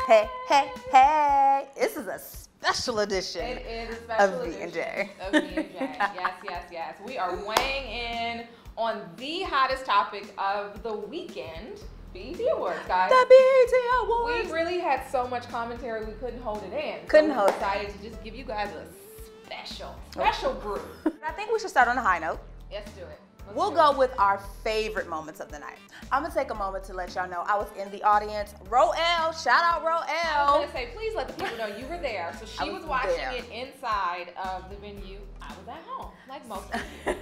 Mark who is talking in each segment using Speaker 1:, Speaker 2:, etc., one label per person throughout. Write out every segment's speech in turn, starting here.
Speaker 1: Hey. This is a special edition
Speaker 2: It is a special
Speaker 1: of
Speaker 2: edition
Speaker 1: V&J.
Speaker 2: of V&J. Yes. We are weighing in on the hottest topic of the weekend, BET Awards, guys.
Speaker 1: The BET Awards.
Speaker 2: We really had so much commentary we couldn't hold it in.
Speaker 1: Couldn't
Speaker 2: so
Speaker 1: hold
Speaker 2: we
Speaker 1: it.
Speaker 2: decided to just give you guys a special brew.
Speaker 1: I think we should start on a high note.
Speaker 2: Let's do it.
Speaker 1: We'll go with our favorite moments of the night. I'm gonna take a moment to let y'all know I was in the audience. Roel, shout out Roel.
Speaker 2: I was gonna say, please let the people know you were there. So she was watching
Speaker 1: there.
Speaker 2: it inside of the venue. I was at home, like most of you.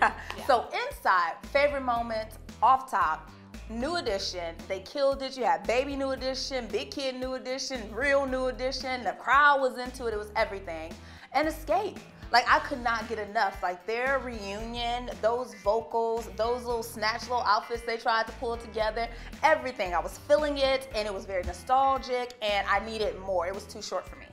Speaker 1: So inside, favorite moments, off top, New Edition, they killed it. You had Baby New Edition, Big Kid New Edition, Real New Edition. The crowd was into it. It was everything. And Escape. Like, I could not get enough. Like, their reunion, those vocals, those little snatch little outfits they tried to pull together, everything. I was feeling it, and it was very nostalgic, and I needed more. It was too short for me.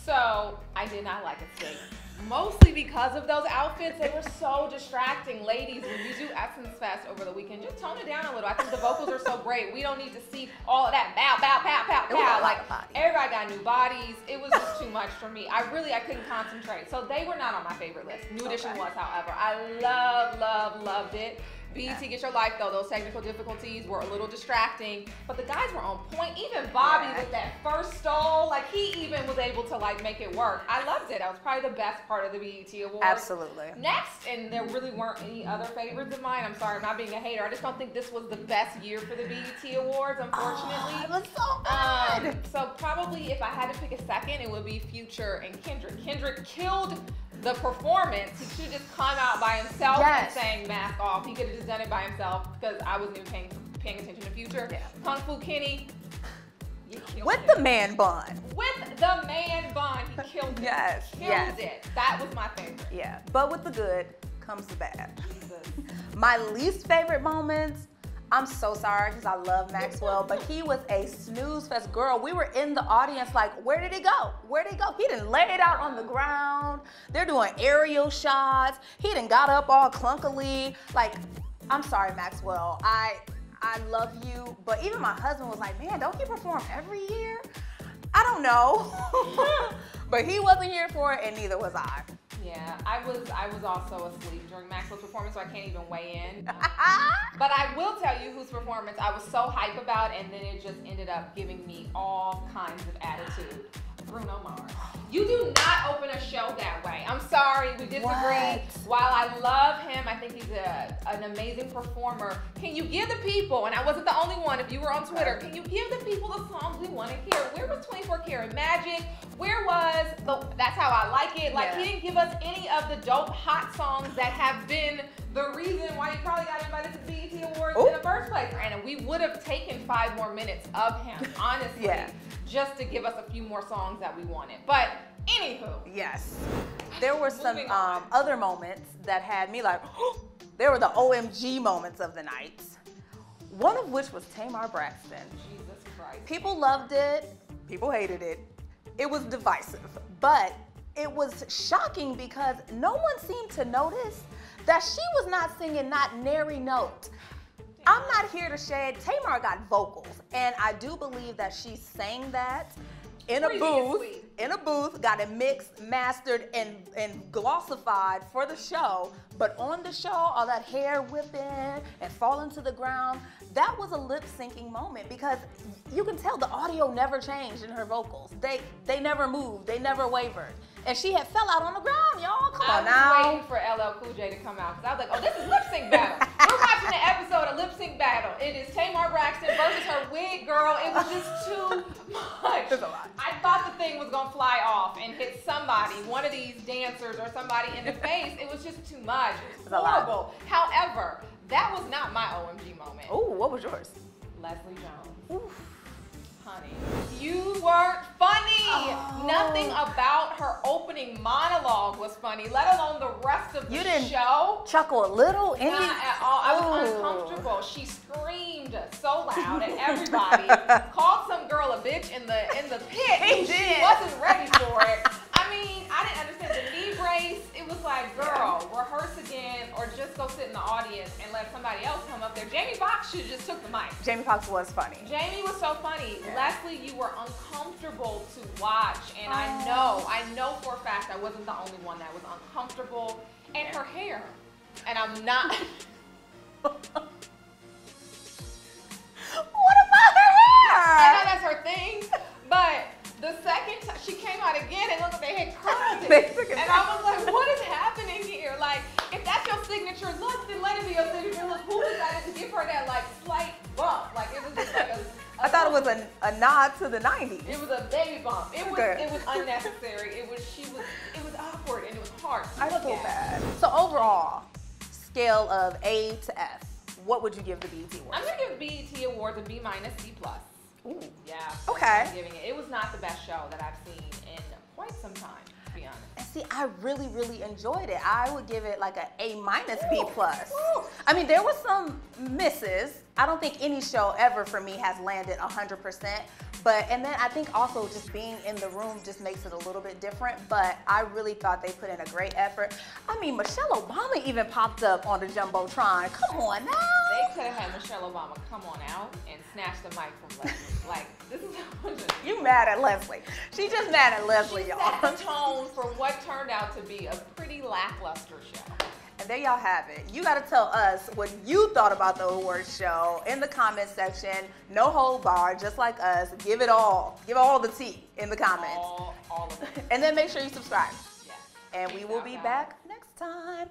Speaker 2: So, I did not like Escape. Mostly because of those outfits. They were so distracting. Ladies, when you do Essence Fest over the weekend, just tone it down a little. I think the vocals are so great. We don't need to see all of that bow, pow, pow. Like, everybody got new bodies. It was just too much for me. I couldn't concentrate. So they were not on my favorite list. New Edition was, however. I loved it. BET Get Your Life, though, those technical difficulties were a little distracting, but the guys were on point. Even Bobby with that first stall, like, he even was able to, like, make it work. I loved it. That was probably the best part of the BET Awards.
Speaker 1: Absolutely.
Speaker 2: Next, and there really weren't any other favorites of mine. I'm sorry, I'm not being a hater. I just don't think this was the best year for the BET Awards, unfortunately.
Speaker 1: It was so good.
Speaker 2: So probably if I had to pick a second, it would be Future and Kendrick. Kendrick killed the performance. He should have just come out by himself and sang Mask Off. He could have just done it by himself because I wasn't even paying attention to Future. Yeah. Kung Fu Kenny, you killed
Speaker 1: With
Speaker 2: it.
Speaker 1: the man bun.
Speaker 2: With the man bun, he killed it. Killed it. That was my favorite.
Speaker 1: Yeah, but with the good comes the bad.
Speaker 2: Jesus.
Speaker 1: My least favorite moments, I'm so sorry because I love Maxwell, but he was a snooze fest. Girl, we were in the audience like, where did he go? Where'd he go? He didn't lay it out on the ground. They're doing aerial shots. He didn't got up all clunkily. Like, I'm sorry, Maxwell. I love you, but even my husband was like, man, don't he perform every year? I don't know. But he wasn't here for it, and neither was I.
Speaker 2: Yeah, I was also asleep during Maxwell's performance, so I can't even weigh in. But I will tell you whose performance I was so hype about, and then it just ended up giving me all kinds of attitude. Bruno Mars. You do not open a show that way. I'm sorry, we disagree.
Speaker 1: What?
Speaker 2: While I love him, I think he's an amazing performer. Can you give the people, and I wasn't the only one, if you were on Twitter, can you give the people the songs we want to hear? Where was 24 Karat Magic? Where was That's How I Like It? Like, he didn't give us any of the dope hot songs that have been the reason why you probably got invited to the BET Awards in the first place. And we would have taken 5 more minutes of him, honestly, just to give us a few more songs that we wanted. But anywho.
Speaker 1: Yes. There were some other moments that had me like, there were the OMG moments of the night. One of which was Tamar Braxton.
Speaker 2: Jesus Christ.
Speaker 1: People loved it. People hated it. It was divisive. But it was shocking because no one seemed to notice that she was not singing not nary note. I'm not here to shade. Tamar got vocals, and I do believe that she sang that in a booth, got it mixed, mastered, and glossified for the show. But on the show, all that hair whipping and falling to the ground, that was a lip syncing moment because you can tell the audio never changed in her vocals. They never moved, they never wavered. And she had fell out on the ground, y'all. Come on now.
Speaker 2: I was waiting for LL Cool J to come out because I was like, oh, this is lip sync battle. We're watching the episode of lip sync battle. It is Tamar Braxton versus her wig girl. It was just too much.
Speaker 1: There's a lot.
Speaker 2: I thought the thing was gonna fly off and hit somebody, one of these dancers or somebody in the face. It was just too much. It was horrible. However, that was not my OMG moment.
Speaker 1: Ooh, what was yours?
Speaker 2: Leslie Jones.
Speaker 1: Oof.
Speaker 2: Honey, you weren't funny. Nothing about her opening monologue was funny, let alone the rest of the show.
Speaker 1: You didn't chuckle a little?
Speaker 2: Not at all. I was uncomfortable. She screamed so loud at everybody. Called some girl a bitch in the pit. She wasn't ready for it. I mean, I didn't understand the knee brace. It was like, girl, rehearse again or just just go sit in the audience and let somebody else come up there. Jamie Foxx should have just took the mic.
Speaker 1: Jamie Foxx was funny.
Speaker 2: Jamie was so funny. Yeah. Leslie, you were uncomfortable to watch, and I know for a fact I wasn't the only one that was uncomfortable. And her hair, and I'm not.
Speaker 1: What about her hair?
Speaker 2: I know that's her thing, but the second time she came out again and looked like they had curled it. And I was like, what is happening here? Like, if that's your signature look, then let it be your signature look. Who decided to give her that like slight bump? Like it was just like a
Speaker 1: I thought it was a nod to the 90s.
Speaker 2: It was a baby bump. It was unnecessary. It was awkward and it was hard.
Speaker 1: I feel bad. So overall, scale of A to F, what would you give the BET Awards?
Speaker 2: I'm gonna give BET Awards a B- C+.
Speaker 1: Ooh.
Speaker 2: Yeah.
Speaker 1: Okay.
Speaker 2: I'm giving it. It was not the best show that I've seen in quite some time, to be honest.
Speaker 1: And see, I really, really enjoyed it. I would give it like a A- B+. I mean, there were some misses. I don't think any show ever for me has landed 100%. And then I think also just being in the room just makes it a little bit different. But I really thought they put in a great effort. I mean, Michelle Obama even popped up on the Jumbotron. Come on now.
Speaker 2: They could have had Michelle Obama come on out and snatch the mic from Leslie. Like, this is
Speaker 1: You mad at Leslie. She's just mad at Leslie, y'all.
Speaker 2: Set the tone for what turned out to be a pretty lackluster show.
Speaker 1: And there y'all have it. You gotta tell us what you thought about the awards show in the comment section. No hold bar, just like us. Give it all. Give all the tea in the comments.
Speaker 2: All of it.
Speaker 1: And then make sure you subscribe.
Speaker 2: Yes.
Speaker 1: And we will be back next time.